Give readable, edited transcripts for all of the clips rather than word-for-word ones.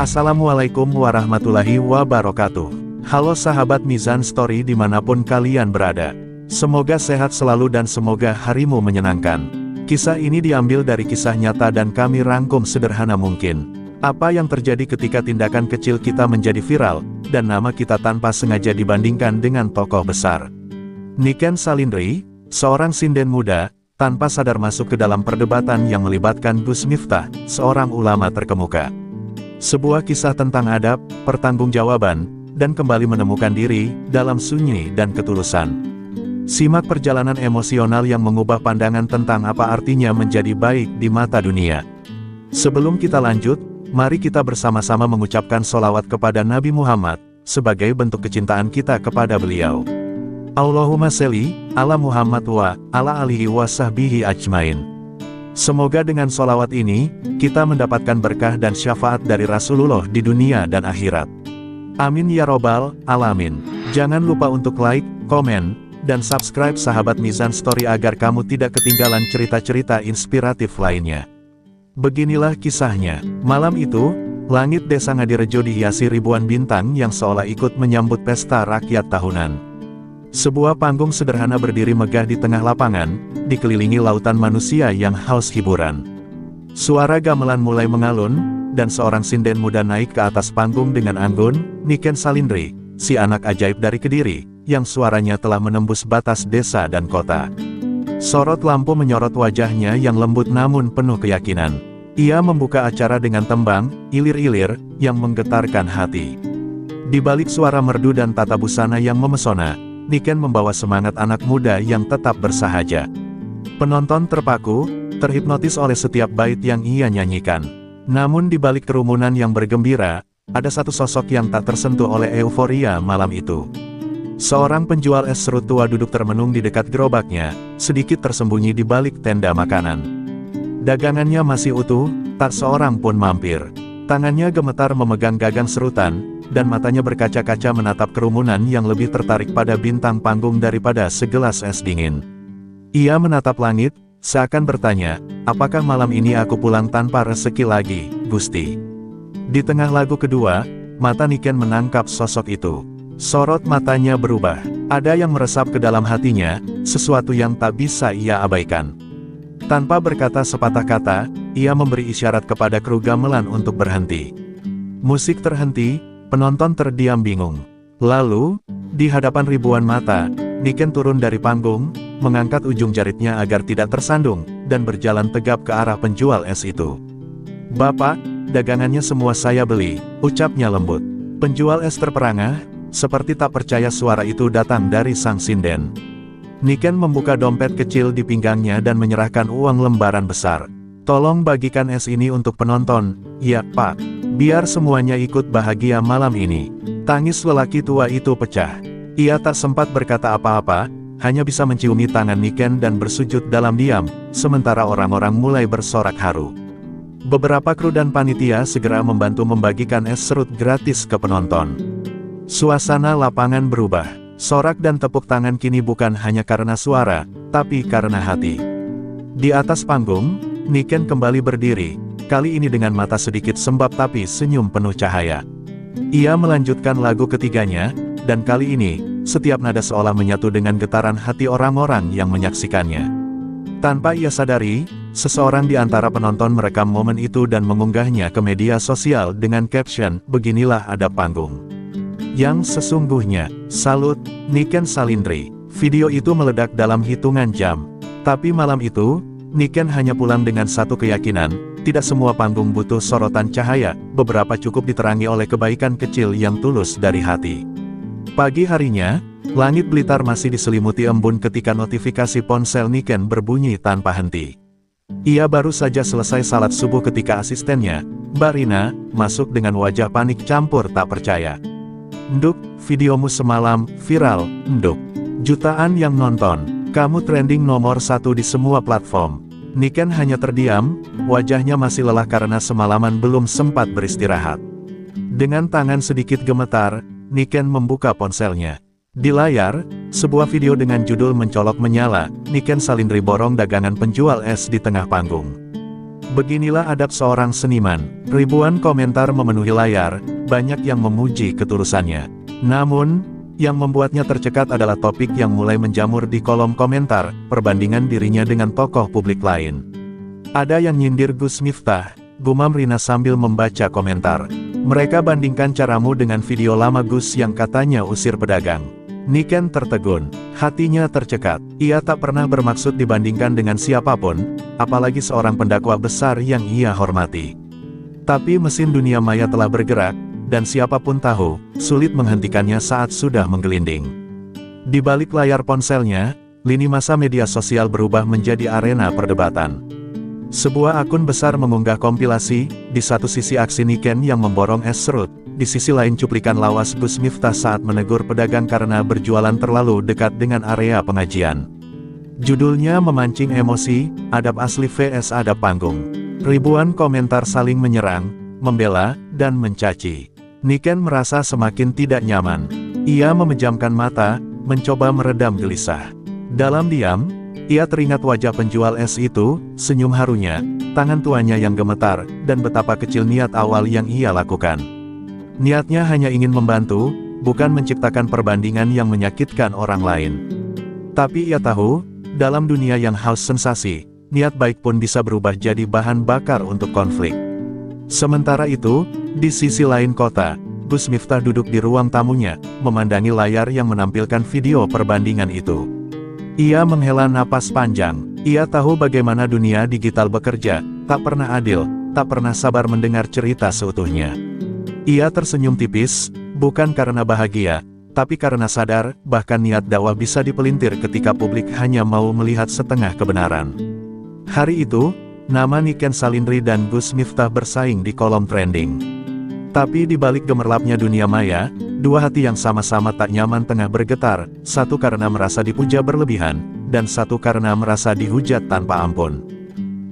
Assalamualaikum warahmatullahi wabarakatuh. Halo sahabat Mizan Story dimanapun kalian berada. Semoga sehat selalu dan semoga harimu menyenangkan. Kisah ini diambil dari kisah nyata dan kami rangkum sederhana mungkin. Apa yang terjadi ketika tindakan kecil kita menjadi viral, dan nama kita tanpa sengaja dibandingkan dengan tokoh besar. Niken Salindri, seorang sinden muda, tanpa sadar masuk ke dalam perdebatan yang melibatkan Gus Miftah, seorang ulama terkemuka. Sebuah kisah tentang adab, pertanggungjawaban, dan kembali menemukan diri dalam sunyi dan ketulusan. Simak perjalanan emosional yang mengubah pandangan tentang apa artinya menjadi baik di mata dunia. Sebelum kita lanjut, mari kita bersama-sama mengucapkan sholawat kepada Nabi Muhammad, sebagai bentuk kecintaan kita kepada beliau. Allahumma sholli ala Muhammad wa ala alihi wa sahbihi ajmain. Semoga dengan sholawat ini, kita mendapatkan berkah dan syafaat dari Rasulullah di dunia dan akhirat. Amin ya robbal alamin. Jangan lupa untuk like, komen, dan subscribe sahabat Mizan Story agar kamu tidak ketinggalan cerita-cerita inspiratif lainnya. Beginilah kisahnya. Malam itu, langit desa Ngadirejo dihiasi ribuan bintang yang seolah ikut menyambut pesta rakyat tahunan. Sebuah panggung sederhana berdiri megah di tengah lapangan, dikelilingi lautan manusia yang haus hiburan. Suara gamelan mulai mengalun, dan seorang sinden muda naik ke atas panggung dengan anggun, Niken Salindri, si anak ajaib dari Kediri, yang suaranya telah menembus batas desa dan kota. Sorot lampu menyorot wajahnya yang lembut namun penuh keyakinan. Ia membuka acara dengan tembang, ilir-ilir, yang menggetarkan hati. Di balik suara merdu dan tata busana yang memesona, Niken membawa semangat anak muda yang tetap bersahaja. Penonton terpaku, terhipnotis oleh setiap bait yang ia nyanyikan. Namun di balik kerumunan yang bergembira, ada satu sosok yang tak tersentuh oleh euforia malam itu. Seorang penjual es serut tua duduk termenung di dekat gerobaknya, sedikit tersembunyi di balik tenda makanan. Dagangannya masih utuh, tak seorang pun mampir. Tangannya gemetar memegang gagang serutan, dan matanya berkaca-kaca menatap kerumunan yang lebih tertarik pada bintang panggung daripada segelas es dingin. Ia menatap langit, seakan bertanya, apakah malam ini aku pulang tanpa rezeki lagi, Gusti? Di tengah lagu kedua, mata Niken menangkap sosok itu. Sorot matanya berubah, ada yang meresap ke dalam hatinya, sesuatu yang tak bisa ia abaikan. Tanpa berkata sepatah kata, ia memberi isyarat kepada kru gamelan untuk berhenti. Musik terhenti, penonton terdiam bingung. Lalu, di hadapan ribuan mata, Niken turun dari panggung, mengangkat ujung jaritnya agar tidak tersandung, dan berjalan tegap ke arah penjual es itu. "Bapak, dagangannya semua saya beli," ucapnya lembut. Penjual es terperangah, seperti tak percaya suara itu datang dari sang sinden. Niken membuka dompet kecil di pinggangnya dan menyerahkan uang lembaran besar. "Tolong bagikan es ini untuk penonton." "Ya, Pak. Biar semuanya ikut bahagia malam ini." Tangis lelaki tua itu pecah. Ia tak sempat berkata apa-apa, hanya bisa menciumi tangan Niken dan bersujud dalam diam, sementara orang-orang mulai bersorak haru. Beberapa kru dan panitia segera membantu membagikan es serut gratis ke penonton. Suasana lapangan berubah. Sorak dan tepuk tangan kini bukan hanya karena suara, tapi karena hati. Di atas panggung, Niken kembali berdiri, kali ini dengan mata sedikit sembab tapi senyum penuh cahaya. Ia melanjutkan lagu ketiganya, dan kali ini, setiap nada seolah menyatu dengan getaran hati orang-orang yang menyaksikannya. Tanpa ia sadari, seseorang di antara penonton merekam momen itu dan mengunggahnya ke media sosial dengan caption, "Beginilah adab panggung yang sesungguhnya, salut, Niken Salindri." Video itu meledak dalam hitungan jam. Tapi malam itu, Niken hanya pulang dengan satu keyakinan, tidak semua panggung butuh sorotan cahaya, beberapa cukup diterangi oleh kebaikan kecil yang tulus dari hati. Pagi harinya, langit Blitar masih diselimuti embun ketika notifikasi ponsel Niken berbunyi tanpa henti. Ia baru saja selesai salat subuh ketika asistennya, Mbak Rina, masuk dengan wajah panik campur tak percaya. "Nduk, videomu semalam viral, Nduk. Jutaan yang nonton. Kamu trending nomor 1 di semua platform." Niken hanya terdiam, wajahnya masih lelah karena semalaman belum sempat beristirahat. Dengan tangan sedikit gemetar, Niken membuka ponselnya. Di layar, sebuah video dengan judul mencolok menyala, Niken Salindri borong dagangan penjual es di tengah panggung. Beginilah adab seorang seniman. Ribuan komentar memenuhi layar, banyak yang memuji ketulusannya. Namun, yang membuatnya tercekat adalah topik yang mulai menjamur di kolom komentar, perbandingan dirinya dengan tokoh publik lain. Ada yang nyindir Gus Miftah, gumam Rina sambil membaca komentar. Mereka bandingkan caramu dengan video lama Gus yang katanya usir pedagang. Niken tertegun, hatinya tercekat. Ia tak pernah bermaksud dibandingkan dengan siapapun, apalagi seorang pendakwah besar yang ia hormati. Tapi mesin dunia maya telah bergerak, dan siapapun tahu, sulit menghentikannya saat sudah menggelinding. Di balik layar ponselnya, lini masa media sosial berubah menjadi arena perdebatan. Sebuah akun besar mengunggah kompilasi, di satu sisi aksi Niken yang memborong es serut, di sisi lain cuplikan lawas Gus Miftah saat menegur pedagang karena berjualan terlalu dekat dengan area pengajian. Judulnya memancing emosi, adab asli vs adab panggung. Ribuan komentar saling menyerang, membela, dan mencaci. Niken merasa semakin tidak nyaman. Ia memejamkan mata, mencoba meredam gelisah. Dalam diam, ia teringat wajah penjual es itu, senyum harunya, tangan tuanya yang gemetar, dan betapa kecil niat awal yang ia lakukan. Niatnya hanya ingin membantu, bukan menciptakan perbandingan yang menyakitkan orang lain. Tapi ia tahu, dalam dunia yang haus sensasi, niat baik pun bisa berubah jadi bahan bakar untuk konflik. Sementara itu, di sisi lain kota, Gus Miftah duduk di ruang tamunya, memandangi layar yang menampilkan video perbandingan itu. Ia menghela napas panjang. Ia tahu bagaimana dunia digital bekerja, tak pernah adil, tak pernah sabar mendengar cerita seutuhnya. Ia tersenyum tipis, bukan karena bahagia, tapi karena sadar, bahkan niat dakwah bisa dipelintir ketika publik hanya mau melihat setengah kebenaran. Hari itu, nama Niken Salindri dan Gus Miftah bersaing di kolom trending. Tapi di balik gemerlapnya dunia maya, dua hati yang sama-sama tak nyaman tengah bergetar, satu karena merasa dipuja berlebihan, dan satu karena merasa dihujat tanpa ampun.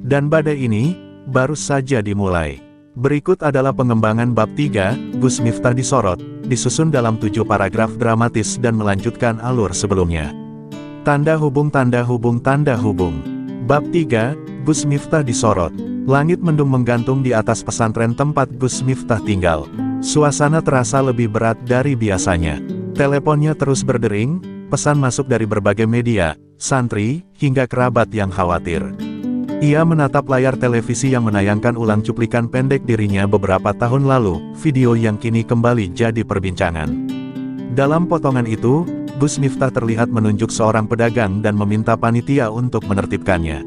Dan badai ini, baru saja dimulai. Berikut adalah pengembangan bab 3, Gus Miftah disorot, disusun dalam 7 paragraf dramatis dan melanjutkan alur sebelumnya. Tanda hubung tanda hubung tanda hubung. Bab 3, Gus Miftah disorot. Langit mendung menggantung di atas pesantren tempat Gus Miftah tinggal. Suasana terasa lebih berat dari biasanya. Teleponnya terus berdering, pesan masuk dari berbagai media, santri, hingga kerabat yang khawatir. Ia menatap layar televisi yang menayangkan ulang cuplikan pendek dirinya beberapa tahun lalu, video yang kini kembali jadi perbincangan. Dalam potongan itu, Gus Miftah terlihat menunjuk seorang pedagang dan meminta panitia untuk menertibkannya.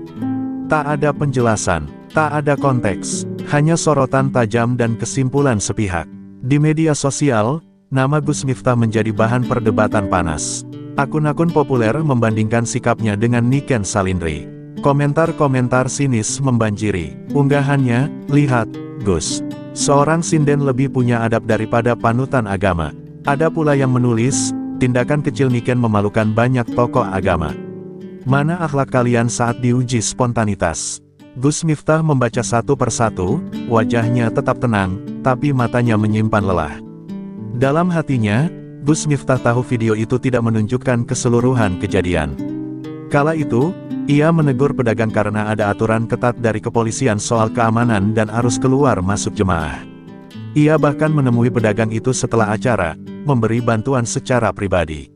Tak ada penjelasan, tak ada konteks, hanya sorotan tajam dan kesimpulan sepihak. Di media sosial, nama Gus Miftah menjadi bahan perdebatan panas. Akun-akun populer membandingkan sikapnya dengan Niken Salindri. Komentar-komentar sinis membanjiri. Unggahannya, lihat, Gus. Seorang sinden lebih punya adab daripada panutan agama. Ada pula yang menulis, tindakan kecil Niken memalukan banyak tokoh agama. Mana akhlak kalian saat diuji spontanitas? Gus Miftah membaca satu persatu, wajahnya tetap tenang, tapi matanya menyimpan lelah. Dalam hatinya, Gus Miftah tahu video itu tidak menunjukkan keseluruhan kejadian. Kala itu, ia menegur pedagang karena ada aturan ketat dari kepolisian soal keamanan dan arus keluar masuk jemaah. Ia bahkan menemui pedagang itu setelah acara, memberi bantuan secara pribadi.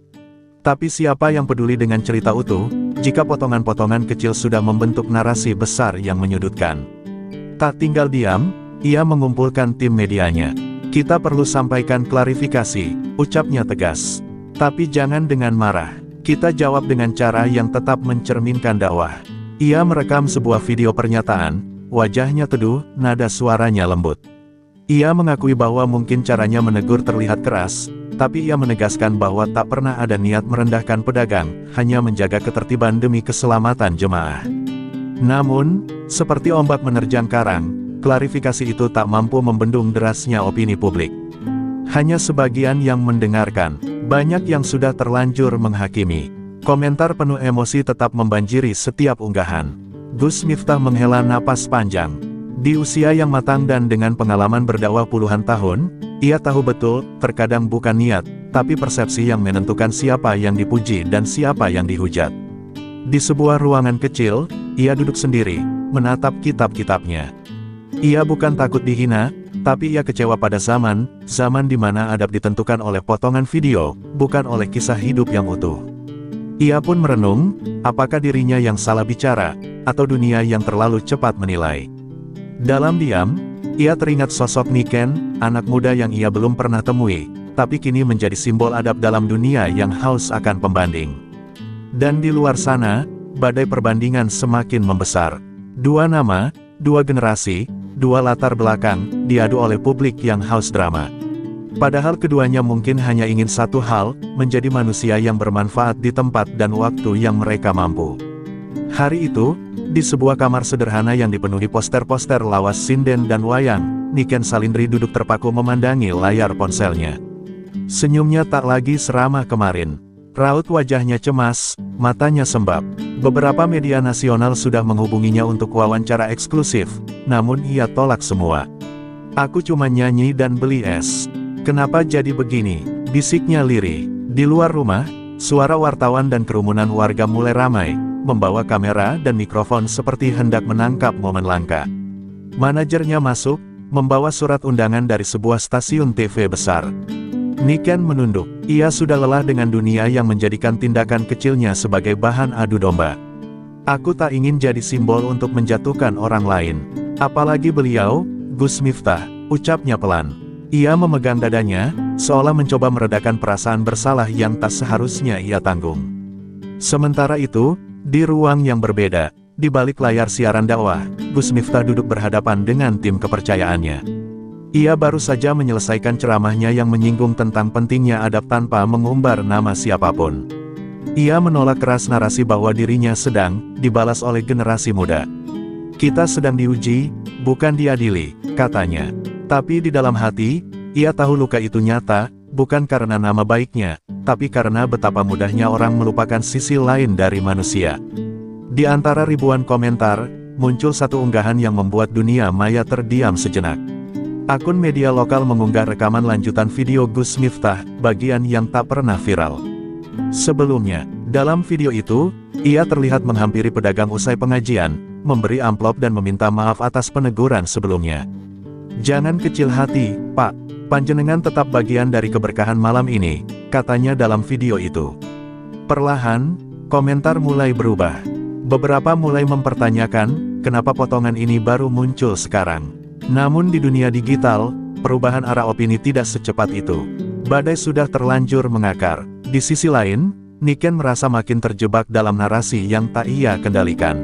Tapi siapa yang peduli dengan cerita utuh, jika potongan-potongan kecil sudah membentuk narasi besar yang menyudutkan? Tak tinggal diam, ia mengumpulkan tim medianya. Kita perlu sampaikan klarifikasi, ucapnya tegas. Tapi jangan dengan marah. Kita jawab dengan cara yang tetap mencerminkan dakwah. Ia merekam sebuah video pernyataan, wajahnya teduh, nada suaranya lembut. Ia mengakui bahwa mungkin caranya menegur terlihat keras, tapi ia menegaskan bahwa tak pernah ada niat merendahkan pedagang, hanya menjaga ketertiban demi keselamatan jemaah. Namun, seperti ombak menerjang karang, klarifikasi itu tak mampu membendung derasnya opini publik. Hanya sebagian yang mendengarkan, banyak yang sudah terlanjur menghakimi. Komentar penuh emosi tetap membanjiri setiap unggahan. Gus Miftah menghela napas panjang. Di usia yang matang dan dengan pengalaman berdakwah puluhan tahun, ia tahu betul, terkadang bukan niat, tapi persepsi yang menentukan siapa yang dipuji dan siapa yang dihujat. Di sebuah ruangan kecil, ia duduk sendiri, menatap kitab-kitabnya. Ia bukan takut dihina, tapi ia kecewa pada zaman di mana adab ditentukan oleh potongan video, bukan oleh kisah hidup yang utuh. Ia pun merenung, apakah dirinya yang salah bicara, atau dunia yang terlalu cepat menilai. Dalam diam, ia teringat sosok Niken, anak muda yang ia belum pernah temui, tapi kini menjadi simbol adab dalam dunia yang haus akan pembanding. Dan di luar sana, badai perbandingan semakin membesar. Dua nama, dua generasi, dua latar belakang, diadu oleh publik yang haus drama. Padahal keduanya mungkin hanya ingin satu hal, menjadi manusia yang bermanfaat di tempat dan waktu yang mereka mampu. Hari itu, di sebuah kamar sederhana yang dipenuhi poster-poster lawas sinden dan wayang, Niken Salindri duduk terpaku memandangi layar ponselnya. Senyumnya tak lagi seramah kemarin. Raut wajahnya cemas, matanya sembab. Beberapa media nasional sudah menghubunginya untuk wawancara eksklusif, namun ia tolak semua. "Aku cuma nyanyi dan beli es. Kenapa jadi begini?" bisiknya lirih. Di luar rumah, suara wartawan dan kerumunan warga mulai ramai, membawa kamera dan mikrofon seperti hendak menangkap momen langka. Manajernya masuk, membawa surat undangan dari sebuah stasiun TV besar. Niken menunduk. Ia sudah lelah dengan dunia yang menjadikan tindakan kecilnya sebagai bahan adu domba. "Aku tak ingin jadi simbol untuk menjatuhkan orang lain. Apalagi beliau, Gus Miftah," ucapnya pelan. Ia memegang dadanya, seolah mencoba meredakan perasaan bersalah yang tak seharusnya ia tanggung. Sementara itu, di ruang yang berbeda, di balik layar siaran dakwah, Gus Miftah duduk berhadapan dengan tim kepercayaannya. Ia baru saja menyelesaikan ceramahnya yang menyinggung tentang pentingnya adab tanpa mengumbar nama siapapun. Ia menolak keras narasi bahwa dirinya sedang dibalas oleh generasi muda. "Kita sedang diuji, bukan diadili," katanya. Tapi di dalam hati, ia tahu luka itu nyata, bukan karena nama baiknya, tapi karena betapa mudahnya orang melupakan sisi lain dari manusia. Di antara ribuan komentar, muncul satu unggahan yang membuat dunia maya terdiam sejenak. Akun media lokal mengunggah rekaman lanjutan video Gus Miftah, bagian yang tak pernah viral. Sebelumnya, dalam video itu, ia terlihat menghampiri pedagang usai pengajian, memberi amplop dan meminta maaf atas peneguran sebelumnya. "Jangan kecil hati, Pak. Panjenengan tetap bagian dari keberkahan malam ini," katanya dalam video itu. Perlahan, komentar mulai berubah. Beberapa mulai mempertanyakan, kenapa potongan ini baru muncul sekarang. Namun di dunia digital, perubahan arah opini tidak secepat itu. Badai sudah terlanjur mengakar. Di sisi lain, Niken merasa makin terjebak dalam narasi yang tak ia kendalikan.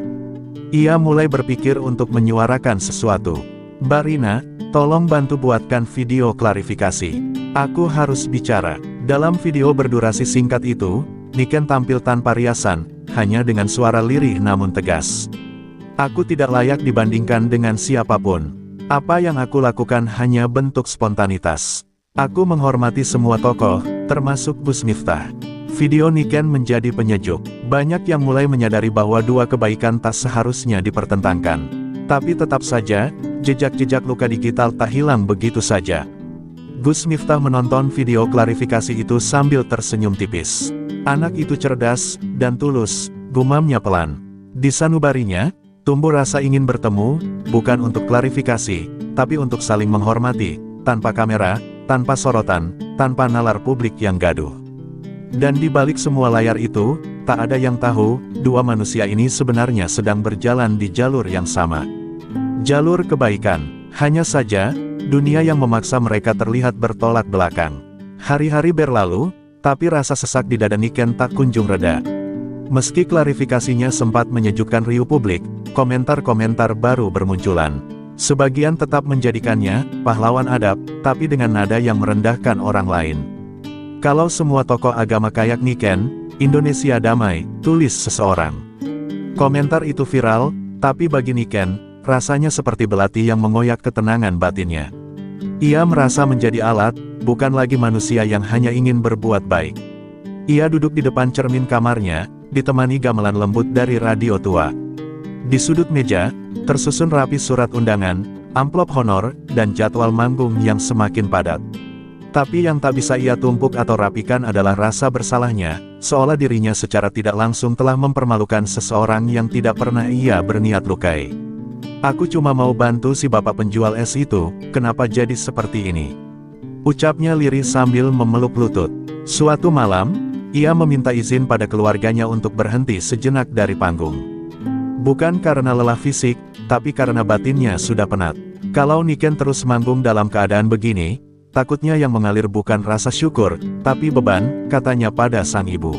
Ia mulai berpikir untuk menyuarakan sesuatu. "Mbak Rina, tolong bantu buatkan video klarifikasi. Aku harus bicara." Dalam video berdurasi singkat itu, Niken tampil tanpa riasan, hanya dengan suara lirih namun tegas. "Aku tidak layak dibandingkan dengan siapapun. Apa yang aku lakukan hanya bentuk spontanitas. Aku menghormati semua tokoh, termasuk Gus Miftah." Video Niken menjadi penyejuk. Banyak yang mulai menyadari bahwa dua kebaikan tak seharusnya dipertentangkan. Tapi tetap saja, jejak-jejak luka digital tak hilang begitu saja. Gus Miftah menonton video klarifikasi itu sambil tersenyum tipis. "Anak itu cerdas dan tulus," gumamnya pelan. Di sanubarinya, tumbuh rasa ingin bertemu, bukan untuk klarifikasi, tapi untuk saling menghormati, tanpa kamera, tanpa sorotan, tanpa nalar publik yang gaduh. Dan di balik semua layar itu, tak ada yang tahu, dua manusia ini sebenarnya sedang berjalan di jalur yang sama. Jalur kebaikan. Hanya saja, dunia yang memaksa mereka terlihat bertolak belakang. Hari-hari berlalu, tapi rasa sesak di dada Niken tak kunjung reda. Meski klarifikasinya sempat menyejukkan riuh publik, komentar-komentar baru bermunculan. Sebagian tetap menjadikannya pahlawan adab, tapi dengan nada yang merendahkan orang lain. "Kalau semua tokoh agama kayak Niken, Indonesia damai," tulis seseorang. Komentar itu viral, tapi bagi Niken, rasanya seperti belati yang mengoyak ketenangan batinnya. Ia merasa menjadi alat, bukan lagi manusia yang hanya ingin berbuat baik. Ia duduk di depan cermin kamarnya, ditemani gamelan lembut dari radio tua. Di sudut meja, tersusun rapi surat undangan, amplop honor, dan jadwal manggung yang semakin padat. Tapi yang tak bisa ia tumpuk atau rapikan adalah rasa bersalahnya, seolah dirinya secara tidak langsung telah mempermalukan seseorang yang tidak pernah ia berniat lukai. Aku cuma mau bantu si bapak penjual es itu, kenapa jadi seperti ini? Ucapnya lirih sambil memeluk lutut. Suatu malam, ia meminta izin pada keluarganya untuk berhenti sejenak dari panggung. Bukan karena lelah fisik, tapi karena batinnya sudah penat. Kalau Niken terus manggung dalam keadaan begini, takutnya yang mengalir bukan rasa syukur, tapi beban, katanya pada sang ibu.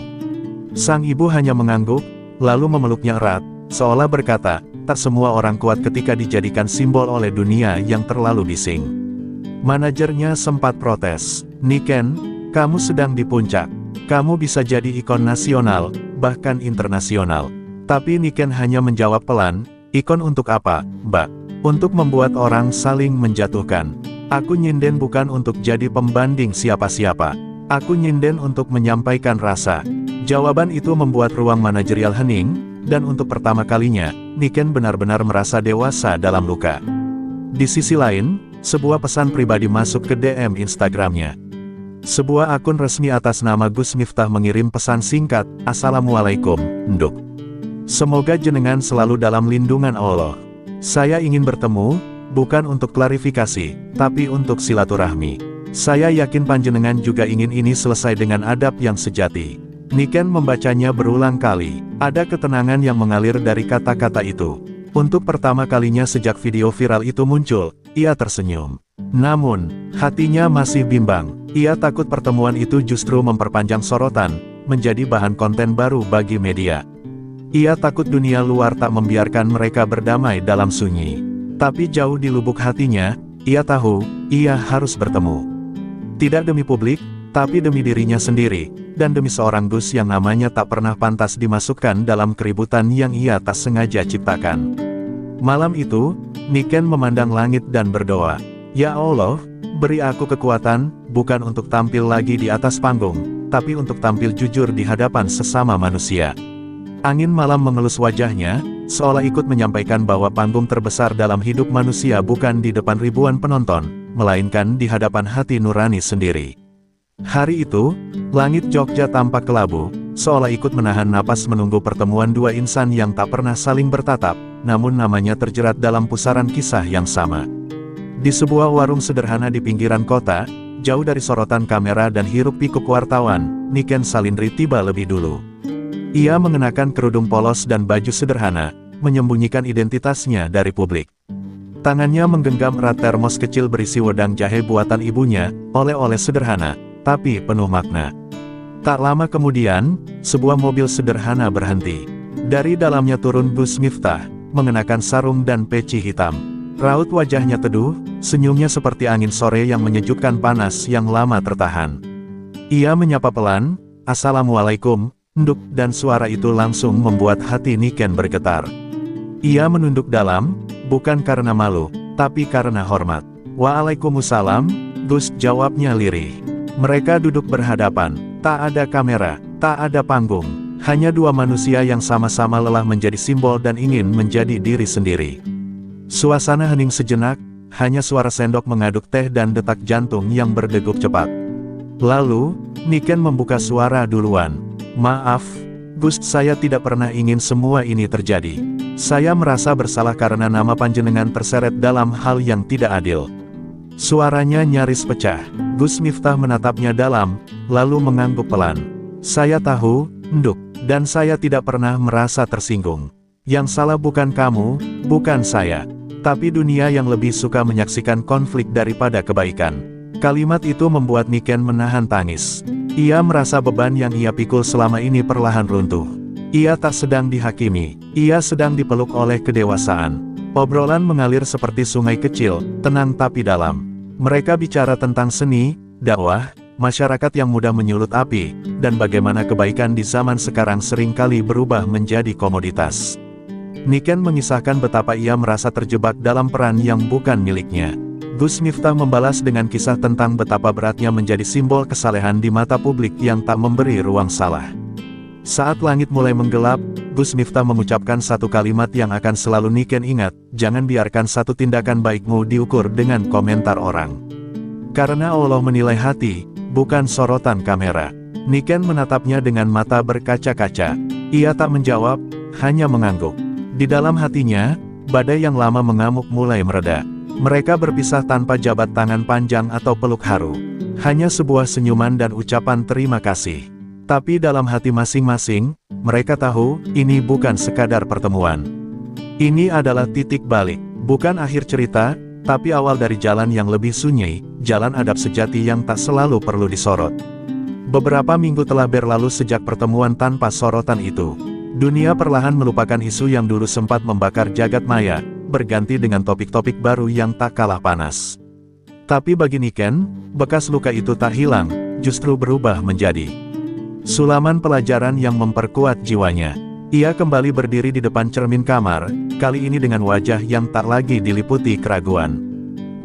Sang ibu hanya mengangguk, lalu memeluknya erat, seolah berkata, tak semua orang kuat ketika dijadikan simbol oleh dunia yang terlalu bising. Manajernya sempat protes, "Niken, kamu sedang di puncak. Kamu bisa jadi ikon nasional, bahkan internasional." Tapi Niken hanya menjawab pelan, "Ikon untuk apa, Mbak? Untuk membuat orang saling menjatuhkan. Aku nyinden bukan untuk jadi pembanding siapa-siapa. Aku nyinden untuk menyampaikan rasa." Jawaban itu membuat ruang manajerial hening, dan untuk pertama kalinya, Niken benar-benar merasa dewasa dalam luka. Di sisi lain, sebuah pesan pribadi masuk ke DM Instagramnya. Sebuah akun resmi atas nama Gus Miftah mengirim pesan singkat, "Assalamualaikum, Nduk. Semoga jenengan selalu dalam lindungan Allah. Saya ingin bertemu, bukan untuk klarifikasi, tapi untuk silaturahmi. Saya yakin panjenengan juga ingin ini selesai dengan adab yang sejati." Niken membacanya berulang kali. Ada ketenangan yang mengalir dari kata-kata itu. Untuk pertama kalinya sejak video viral itu muncul, ia tersenyum. Namun, hatinya masih bimbang. Ia takut pertemuan itu justru memperpanjang sorotan, menjadi bahan konten baru bagi media. Ia takut dunia luar tak membiarkan mereka berdamai dalam sunyi. Tapi jauh di lubuk hatinya, ia tahu, ia harus bertemu. Tidak demi publik, tapi demi dirinya sendiri, dan demi seorang Gus yang namanya tak pernah pantas dimasukkan dalam keributan yang ia tak sengaja ciptakan. Malam itu, Niken memandang langit dan berdoa, "Ya Allah, beri aku kekuatan, bukan untuk tampil lagi di atas panggung, tapi untuk tampil jujur di hadapan sesama manusia." Angin malam mengelus wajahnya, seolah ikut menyampaikan bahwa panggung terbesar dalam hidup manusia bukan di depan ribuan penonton, melainkan di hadapan hati nurani sendiri. Hari itu, langit Jogja tampak kelabu, seolah ikut menahan napas menunggu pertemuan dua insan yang tak pernah saling bertatap, namun namanya terjerat dalam pusaran kisah yang sama. Di sebuah warung sederhana di pinggiran kota, jauh dari sorotan kamera dan hiruk-pikuk wartawan, Niken Salindri tiba lebih dulu. Ia mengenakan kerudung polos dan baju sederhana, menyembunyikan identitasnya dari publik. Tangannya menggenggam erat termos kecil berisi wedang jahe buatan ibunya, oleh-oleh sederhana, tapi penuh makna. Tak lama kemudian, sebuah mobil sederhana berhenti. Dari dalamnya turun Gus Miftah, mengenakan sarung dan peci hitam. Raut wajahnya teduh, senyumnya seperti angin sore yang menyejukkan panas yang lama tertahan. Ia menyapa pelan, "Assalamualaikum, Nduk," dan suara itu langsung membuat hati Niken bergetar. Ia menunduk dalam, bukan karena malu, tapi karena hormat. "Waalaikumsalam, Gus," jawabnya lirih. Mereka duduk berhadapan, tak ada kamera, tak ada panggung, hanya dua manusia yang sama-sama lelah menjadi simbol dan ingin menjadi diri sendiri. Suasana hening sejenak, hanya suara sendok mengaduk teh dan detak jantung yang berdegup cepat. Lalu, Niken membuka suara duluan. "Maaf, Gus, saya tidak pernah ingin semua ini terjadi. Saya merasa bersalah karena nama panjenengan terseret dalam hal yang tidak adil." Suaranya nyaris pecah. Gus Miftah menatapnya dalam, lalu mengangguk pelan. "Saya tahu, Nduk, dan saya tidak pernah merasa tersinggung. Yang salah bukan kamu, bukan saya. Tapi dunia yang lebih suka menyaksikan konflik daripada kebaikan." Kalimat itu membuat Niken menahan tangis. Ia merasa beban yang ia pikul selama ini perlahan runtuh. Ia tak sedang dihakimi, ia sedang dipeluk oleh kedewasaan. Obrolan mengalir seperti sungai kecil, tenang tapi dalam. Mereka bicara tentang seni, dakwah, masyarakat yang mudah menyulut api, dan bagaimana kebaikan di zaman sekarang seringkali berubah menjadi komoditas. Niken mengisahkan betapa ia merasa terjebak dalam peran yang bukan miliknya. Gus Miftah membalas dengan kisah tentang betapa beratnya menjadi simbol kesalehan di mata publik yang tak memberi ruang salah. Saat langit mulai menggelap, Gus Miftah mengucapkan satu kalimat yang akan selalu Niken ingat, "Jangan biarkan satu tindakan baikmu diukur dengan komentar orang. Karena Allah menilai hati, bukan sorotan kamera." Niken menatapnya dengan mata berkaca-kaca. Ia tak menjawab, hanya mengangguk. Di dalam hatinya, badai yang lama mengamuk mulai mereda. Mereka berpisah tanpa jabat tangan panjang atau peluk haru. Hanya sebuah senyuman dan ucapan terima kasih. Tapi dalam hati masing-masing, mereka tahu, ini bukan sekadar pertemuan. Ini adalah titik balik. Bukan akhir cerita, tapi awal dari jalan yang lebih sunyi, jalan adab sejati yang tak selalu perlu disorot. Beberapa minggu telah berlalu sejak pertemuan tanpa sorotan itu. Dunia perlahan melupakan isu yang dulu sempat membakar jagat maya, berganti dengan topik-topik baru yang tak kalah panas. Tapi bagi Niken, bekas luka itu tak hilang, justru berubah menjadi sulaman pelajaran yang memperkuat jiwanya. Ia kembali berdiri di depan cermin kamar, kali ini dengan wajah yang tak lagi diliputi keraguan.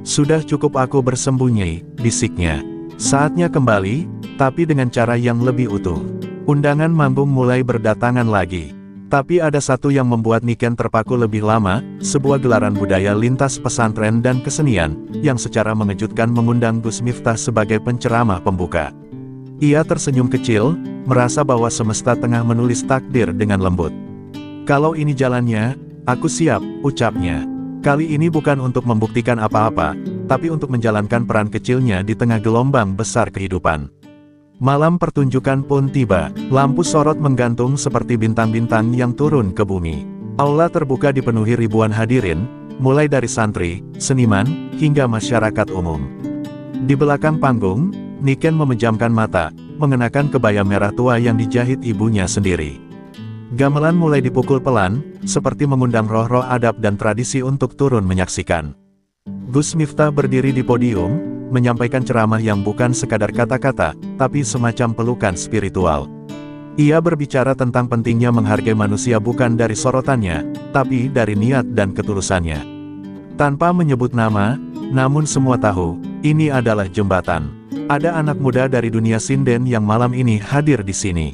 Sudah cukup aku bersembunyi, bisiknya. Saatnya kembali, tapi dengan cara yang lebih utuh. Undangan manggung mulai berdatangan lagi. Tapi ada satu yang membuat Niken terpaku lebih lama, sebuah gelaran budaya lintas pesantren dan kesenian, yang secara mengejutkan mengundang Gus Miftah sebagai penceramah pembuka. Ia tersenyum kecil, merasa bahwa semesta tengah menulis takdir dengan lembut. Kalau ini jalannya, aku siap, ucapnya. Kali ini bukan untuk membuktikan apa-apa, tapi untuk menjalankan peran kecilnya di tengah gelombang besar kehidupan. Malam pertunjukan pun tiba, lampu sorot menggantung seperti bintang-bintang yang turun ke bumi. Aula terbuka dipenuhi ribuan hadirin, mulai dari santri, seniman, hingga masyarakat umum. Di belakang panggung, Niken memejamkan mata, mengenakan kebaya merah tua yang dijahit ibunya sendiri. Gamelan mulai dipukul pelan, seperti mengundang roh-roh adab dan tradisi untuk turun menyaksikan. Gus Miftah berdiri di podium, menyampaikan ceramah yang bukan sekadar kata-kata, tapi semacam pelukan spiritual. Ia berbicara tentang pentingnya menghargai manusia bukan dari sorotannya, tapi dari niat dan ketulusannya. Tanpa menyebut nama, namun semua tahu, ini adalah jembatan. Ada anak muda dari dunia sinden yang malam ini hadir di sini.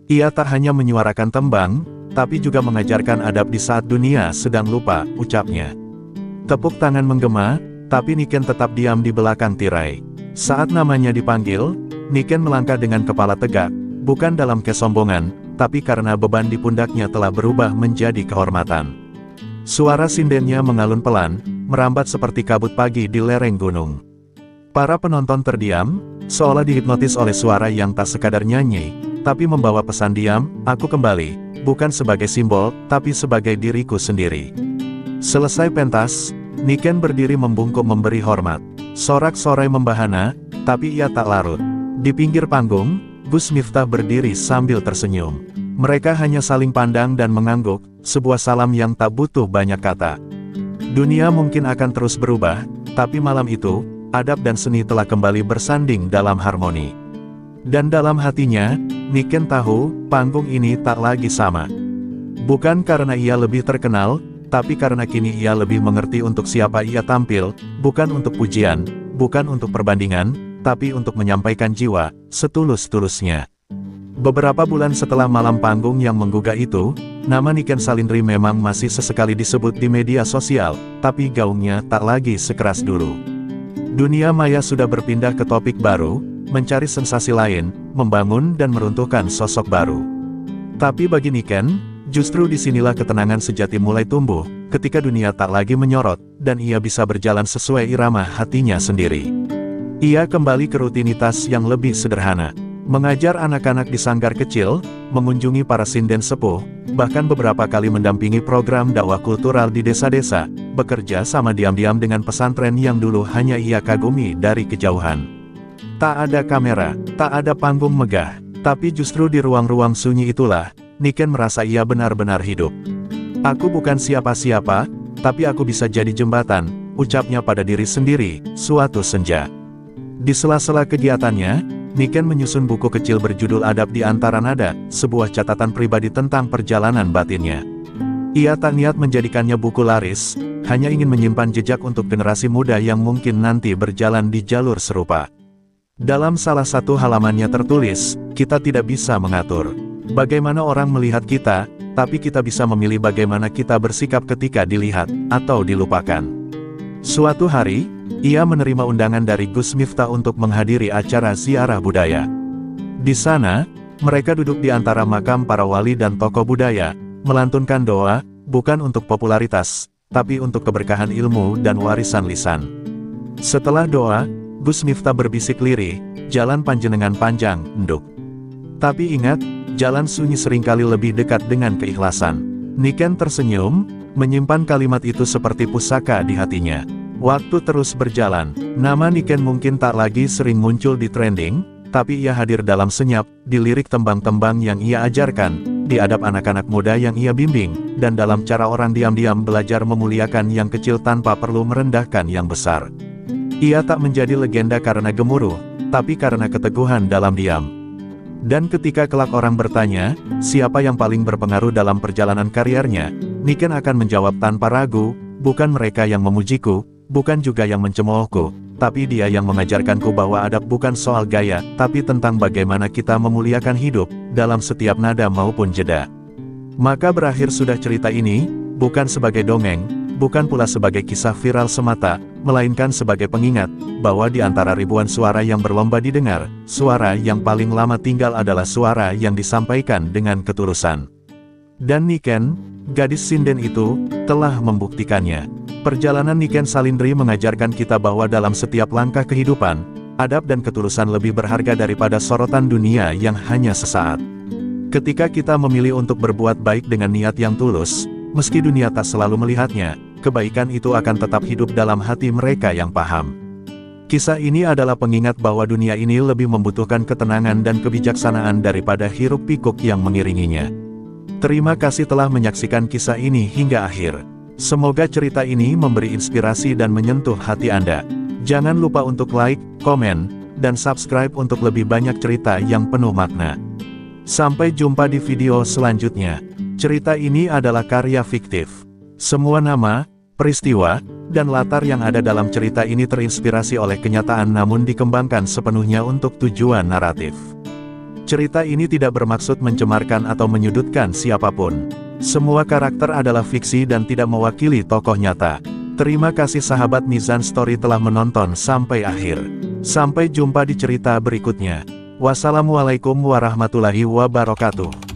Ia tak hanya menyuarakan tembang, tapi juga mengajarkan adab di saat dunia sedang lupa, ucapnya. Tepuk tangan menggema, tapi Niken tetap diam di belakang tirai. Saat namanya dipanggil, Niken melangkah dengan kepala tegak, bukan dalam kesombongan, tapi karena beban di pundaknya telah berubah menjadi kehormatan. Suara sindennya mengalun pelan, merambat seperti kabut pagi di lereng gunung. Para penonton terdiam, seolah dihipnotis oleh suara yang tak sekadar nyanyi, tapi membawa pesan diam, aku kembali, bukan sebagai simbol, tapi sebagai diriku sendiri. Selesai pentas, Niken berdiri membungkuk memberi hormat. Sorak-sorai membahana, tapi ia tak larut. Di pinggir panggung, Gus Miftah berdiri sambil tersenyum. Mereka hanya saling pandang dan mengangguk, sebuah salam yang tak butuh banyak kata. Dunia mungkin akan terus berubah, tapi malam itu, adab dan seni telah kembali bersanding dalam harmoni. Dan dalam hatinya, Niken tahu, panggung ini tak lagi sama. Bukan karena ia lebih terkenal, tapi karena kini ia lebih mengerti untuk siapa ia tampil, bukan untuk pujian, bukan untuk perbandingan, tapi untuk menyampaikan jiwa, setulus-tulusnya. Beberapa bulan setelah malam panggung yang menggugah itu, nama Niken Salindri memang masih sesekali disebut di media sosial, tapi gaungnya tak lagi sekeras dulu. Dunia maya sudah berpindah ke topik baru, mencari sensasi lain, membangun dan meruntuhkan sosok baru. Tapi bagi Niken, justru disinilah ketenangan sejati mulai tumbuh, ketika dunia tak lagi menyorot, dan ia bisa berjalan sesuai irama hatinya sendiri. Ia kembali ke rutinitas yang lebih sederhana. Mengajar anak-anak di sanggar kecil, mengunjungi para sinden sepuh, bahkan beberapa kali mendampingi program dakwah kultural di desa-desa, bekerja sama diam-diam dengan pesantren yang dulu hanya ia kagumi dari kejauhan. Tak ada kamera, tak ada panggung megah, tapi justru di ruang-ruang sunyi itulah, Niken merasa ia benar-benar hidup. Aku bukan siapa-siapa, tapi aku bisa jadi jembatan, ucapnya pada diri sendiri, suatu senja. Di sela-sela kegiatannya, Niken menyusun buku kecil berjudul Adab di Antara Nada, sebuah catatan pribadi tentang perjalanan batinnya. Ia tak niat menjadikannya buku laris, hanya ingin menyimpan jejak untuk generasi muda yang mungkin nanti berjalan di jalur serupa. Dalam salah satu halamannya tertulis, kita tidak bisa mengatur bagaimana orang melihat kita, tapi kita bisa memilih bagaimana kita bersikap ketika dilihat, atau dilupakan. Suatu hari, ia menerima undangan dari Gus Miftah untuk menghadiri acara ziarah budaya. Di sana, mereka duduk di antara makam para wali dan tokoh budaya, melantunkan doa, bukan untuk popularitas, tapi untuk keberkahan ilmu dan warisan lisan. Setelah doa, Gus Miftah berbisik lirih, jalan panjenengan panjang, nduk. Tapi ingat, jalan sunyi seringkali lebih dekat dengan keikhlasan. Niken tersenyum, menyimpan kalimat itu seperti pusaka di hatinya. Waktu terus berjalan, nama Niken mungkin tak lagi sering muncul di trending, tapi ia hadir dalam senyap, di lirik tembang-tembang yang ia ajarkan, di adab anak-anak muda yang ia bimbing, dan dalam cara orang diam-diam belajar memuliakan yang kecil tanpa perlu merendahkan yang besar. Ia tak menjadi legenda karena gemuruh, tapi karena keteguhan dalam diam. Dan ketika kelak orang bertanya, siapa yang paling berpengaruh dalam perjalanan karirnya, Niken akan menjawab tanpa ragu, bukan mereka yang memujiku, bukan juga yang mencemoohku, tapi dia yang mengajarkanku bahwa adab bukan soal gaya, tapi tentang bagaimana kita memuliakan hidup, dalam setiap nada maupun jeda. Maka berakhir sudah cerita ini, bukan sebagai dongeng, bukan pula sebagai kisah viral semata, melainkan sebagai pengingat, bahwa di antara ribuan suara yang berlomba didengar, suara yang paling lama tinggal adalah suara yang disampaikan dengan ketulusan. Dan Niken, gadis sinden itu, telah membuktikannya. Perjalanan Niken Salindri mengajarkan kita bahwa dalam setiap langkah kehidupan, adab dan ketulusan lebih berharga daripada sorotan dunia yang hanya sesaat. Ketika kita memilih untuk berbuat baik dengan niat yang tulus, meski dunia tak selalu melihatnya, kebaikan itu akan tetap hidup dalam hati mereka yang paham. Kisah ini adalah pengingat bahwa dunia ini lebih membutuhkan ketenangan dan kebijaksanaan daripada hiruk-pikuk yang mengiringinya. Terima kasih telah menyaksikan kisah ini hingga akhir. Semoga cerita ini memberi inspirasi dan menyentuh hati Anda. Jangan lupa untuk like, komen, dan subscribe untuk lebih banyak cerita yang penuh makna. Sampai jumpa di video selanjutnya. Cerita ini adalah karya fiktif. Semua nama, peristiwa, dan latar yang ada dalam cerita ini terinspirasi oleh kenyataan namun dikembangkan sepenuhnya untuk tujuan naratif. Cerita ini tidak bermaksud mencemarkan atau menyudutkan siapapun. Semua karakter adalah fiksi dan tidak mewakili tokoh nyata. Terima kasih sahabat Mizan Story telah menonton sampai akhir. Sampai jumpa di cerita berikutnya. Wassalamualaikum warahmatullahi wabarakatuh.